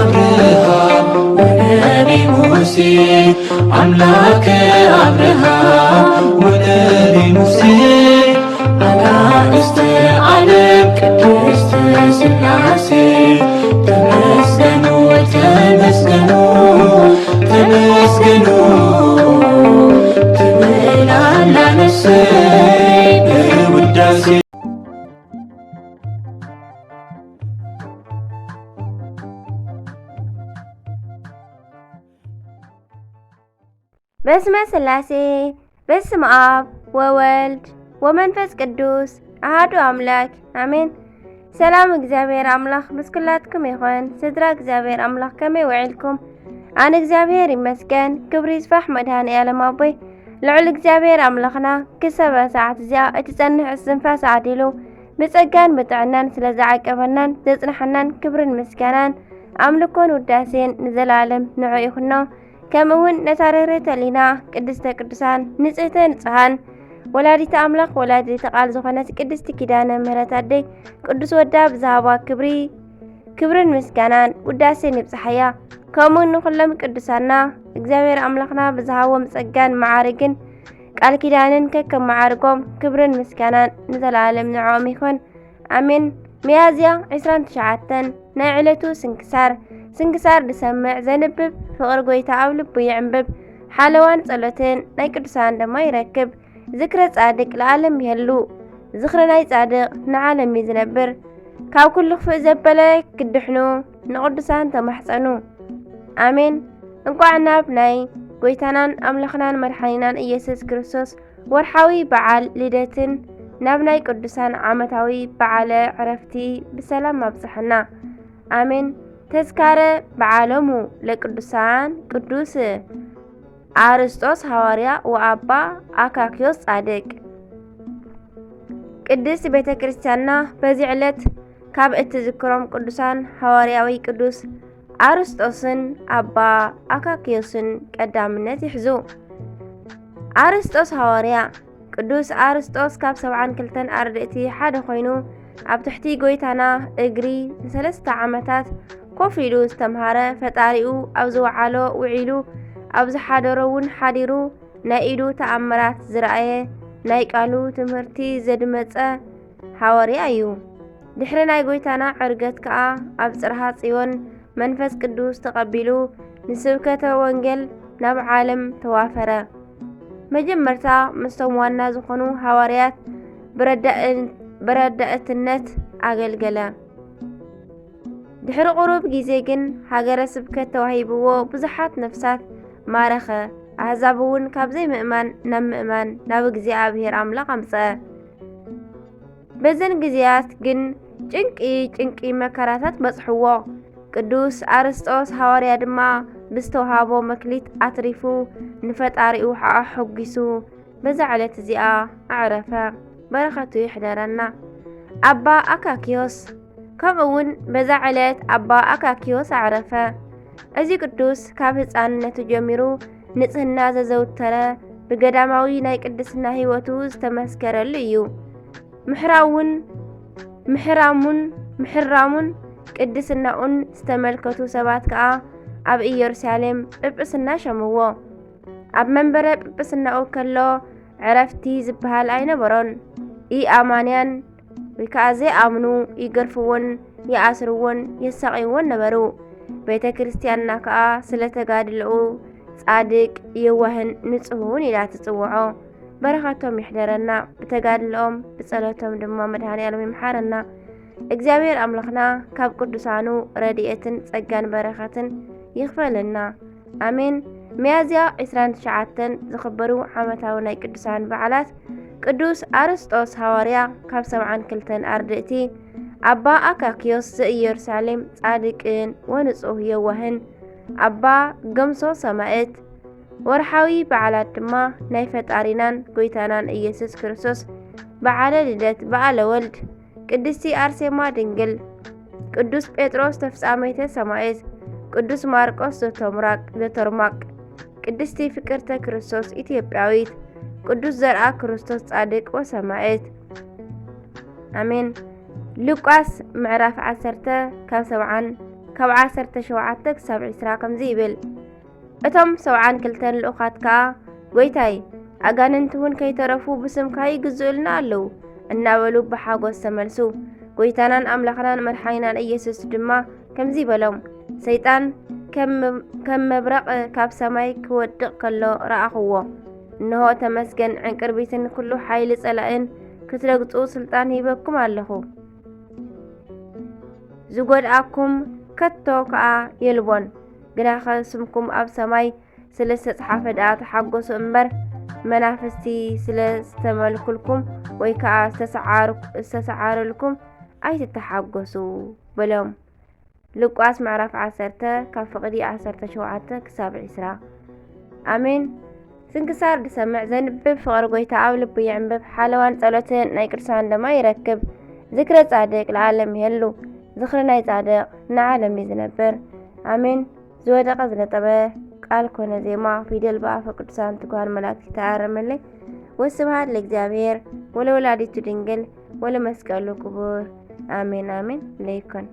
አብርሃም ወነቢ ሙሴ አምላከ አብርሃም ወነቢ ሙሴ አጋዕዝተ ዓለም ቅድስት ሥላሴ ተመስገኑ ተመስገኑ ተመስገኑ ትብላላነሰ በውዳሴ በስመ ሥላሴ በስመ አብ ወወልድ ወመንፈስ ቅዱስ አሐዱ አምላክ አሜን። ሰላም እግዚአብሔር አምላክ ምስ ኩላትኩም ይኹን። ስድራ እግዚአብሔር አምላክ ከመይ ውዒልኩም? ኣነ እግዚአብሔር ይመስገን። ክብሪ ይስፋሕ መድኃኔዓለም ኣቦይ ልዑል እግዚአብሔር ኣምላኽና ክሳብ ሰዓት እዚኣ እቲ ጸንሕ እስትንፋስ ዓዲሉ ብጸጋን ብጥዕናን ስለ ዝዓቀበናን ዘጽንሐናን ክብርን ምስጋናን ኣምልኮን ውዳሴን ንዘላለም ንዑ ይኹኖ። ከምኡውን ነታረረተ ሊና ቅድስተ ቅዱሳን ንጽህተ ንጽሃን ወላዲተ አምላክ ወላዲተ ቃል ዝኾነት ቅድስቲ ኪዳነ ምህረት ኣደይ ቅዱስ ወዳ ብዛሃባ ክብርን ምስጋናን ውዳሴን ይብጽሐያ። ከምኡውን ንኹሎም ቅዱሳና እግዚአብሔር አምላኽና ብዛሃቦም ጸጋን መዓርግን ቃል ኪዳንን ከከም መዓርጎም ክብርን ምስጋናን ንዘላለም ንዖም ይኹን አሜን። ሚያዝያ 29 ናይ ዕለቱ ስንክሳር ድሰምዕ ዘንብብ ፍቕሪ ጎይታ ኣብ ልቡ ይዕንብብ ሓለዋን ጸሎትን ናይ ቅዱሳን ድማ ይረክብ። ዝክረ ጻድቅ ለዓለም ይህሉ ዝኽረ ናይ ጻድቕ ንዓለም ይዝነብር። ካብ ኩሉ ክፍእ ዘበለ ክድሕኑ ንቅዱሳን ተማሕፀኑ አሜን። እንቋዕ ናብ ናይ ጎይታናን ኣምላኽናን መድሓኒናን ኢየሱስ ክርስቶስ ወርሓዊ በዓል ልደትን ናብ ናይ ቅዱሳን ዓመታዊ በዓለ ዕረፍቲ ብሰላም ኣብጽሐና አሜን። ተስካረ በዓሎሙ ለቅዱሳን ቅዱስ አርስጦስ ሐዋርያ ወአባ አካክዮስ ጻድቅ። ቅድስት ቤተ ክርስቲያንና በዚህ ዕለት ካብ እትዝክሮም ቅዱሳን ሐዋርያዊ ቅዱስ አርስጦስን አባ አካክዮስን ቀዳምነት ይሕዙ። አርስጦስ ሐዋርያ ቅዱስ አርስጦስ ካብ 72 አርድእቲ ሓደ ኮይኑ ኣብ ትሕቲ ጎይታና እግሪ ን3 ዓመታት ኮፍ ኢሉ ዝተምሃረ ፈጣሪኡ ኣብ ዝወዓሎ ውዒሉ ኣብ ዝሓደሮ እውን ሓዲሩ ናይ ኢዱ ተኣምራት ዝረአየ ናይ ቃሉ ትምህርቲ ዘድመጸ ሐዋርያ እዩ። ድሕሪ ናይ ጎይታና ዕርገት ከዓ ኣብ ጽርሐ ጽዮን መንፈስ ቅዱስ ተቐቢሉ ንስብከተ ወንጌል ናብ ዓለም ተዋፈረ። መጀመርታ ምስቶም ዋና ዝኾኑ ሐዋርያት ብረዳእትነት ኣገልገለ። ድሕሪ ቁሩብ ጊዜ ግን ሃገረ ስብከት ተዋሂብዎ ብዙሓት ነፍሳት ማረኸ። ኣሕዛብ እውን ካብ ዘይምእማን ናብ ምእማን ናብ እግዚኣብሔር ኣምላኽ ኣምጽአ። በዘን ጊዜያት ግን ጭንቂ መከራታት በጽሕዎ። ቅዱስ አርስጦስ ሐዋርያ ድማ ብዝተውሃቦ መክሊት ኣትሪፉ ንፈጣሪኡ ሕጒሱ በዛ ዕለት እዚኣ ኣዕረፈ። በረኸቱ ይሕደረና። ኣባ አካክዮስ ከምኡውን በዛ ዕለት ኣባ አካክዮስ ኣዕረፈ። እዚ ቅዱስ ካብ ህፃንነቱ ጀሚሩ ንጽህና ዘዘውተረ ብገዳማዊ ናይ ቅድስና ህይወቱ ዝተመስከረሉ እዩ። ምሕራሙን ቅድስናኡን ዝተመልከቱ ሰባት ከዓ ኣብ ኢየሩሳሌም ጵጵስና ሸምዎ። ኣብ መንበረ ጵጵስናኡ ከሎ ዕረፍቲ ዝበሃል ኣይነበሮን። ኢኣማንያን ወይ ከዓ ዘይኣምኑ ይገርፍዎን ይኣስርዎን የሳቂዎን ነበሩ። ቤተ ክርስቲያንና ከዓ ስለ ተጋድልኡ ጻድቅ የዋህን ንጹህን ኢላ ትጽውዖ። በረኸቶም ይሕደረና። ብተጋድልኦም ብጸሎቶም ድማ መድኃኔዓለም ይምሓረና። እግዚአብሔር አምላኽና ካብ ቅዱሳኑ ረድኤትን ጸጋን በረኸትን ይኽፈለና አሜን። ሚያዝያ 29 ዝኽበሩ ዓመታዊ ናይ ቅዱሳን በዓላት ቅዱስ አርስጦስ ሐዋርያ ካብ 72 አርድእቲ፣ አባ አካክዮስ ዘኢየሩሳሌም ጻድቅን ወንጹህ የዋህን፣ አባ ገምሶ ሰማዕት። ወርሓዊ በዓላት ድማ ናይ ፈጣሪናን ጎይታናን ኢየሱስ ክርስቶስ በዓለ ልደት፣ በዓለ ወልድ፣ ቅድስቲ አርሴማ ድንግል፣ ቅዱስ ጴጥሮስ ተፍጻሜተ ሰማዕት፣ ቅዱስ ማርቆስ ዘተርማቅ፣ ቅድስቲ ፍቅርተ ክርስቶስ ኢትዮጵያዊት፣ ቅዱስ ዘርአ ክርስቶስ ጻድቅ ወሰማዕት አሜን። ሉቃስ ምዕራፍ 10 ካብ ካብ 17 ክሳብ 20 ከምዚ ይብል። እቶም 72 ልኡኻት ከዓ ጎይታይ ኣጋንንት እውን ከይተረፉ ብስምካ ይግዝኡልና ኣለው እናበሉ ብሓጎስ ተመልሱ። ጎይታናን ኣምላኽናን መድሓኒናን ኢየሱስ ድማ ከምዚ በሎም፣ ሰይጣን ከም መብረቕ ካብ ሰማይ ክወድቕ ከሎ ረኣኽዎ። እንሆ ተመስገን ዕንቅርቢትን ኩሉ ሓይሊ ጸላእን ክትረግጹ ስልጣን ሂበኩም ኣለኹ። ዝጐድኣኩም ከቶ ከዓ የልቦን። ግናኸ ስምኩም ኣብ ሰማይ ስለ ዝተጽሓፈ ደኣ ተሓጐሱ እምበር መናፍስቲ ስለ ዝተመልኩልኩም ወይ ከዓ ዝተሰዓረልኩም ኣይትተሓጐሱ በሎም። ሉቃስ ምዕራፍ 10 ካብ ፍቕዲ 17 ክሳብ 20። ኣሜን። ስንክሳር ድሰምዕ ዘንብብ ፍቕሪ ጎይታ ኣብ ልቡ ይዕንብብ። ሓለዋን ጸሎትን ናይ ቅዱሳን ደማ ይረክብ። ዝክረ ጻድቅ ለዓለም ይህሉ። ዝኽሪ ናይ ጻድቅ ንዓለም እዩ ዝነብር። ኣሜን። ዝወደቐ ዝነጠበ ቃል ኮነ ዜማ ፊደል በኣፈ ቅዱሳን ትጓን መላእክቲ ተኣረመለይ። ወስብሐት ለእግዚአብሔር ወለወላዲቱ ድንግል ወለመስቀሉ ክቡር። አሜን አሜን ለይኮን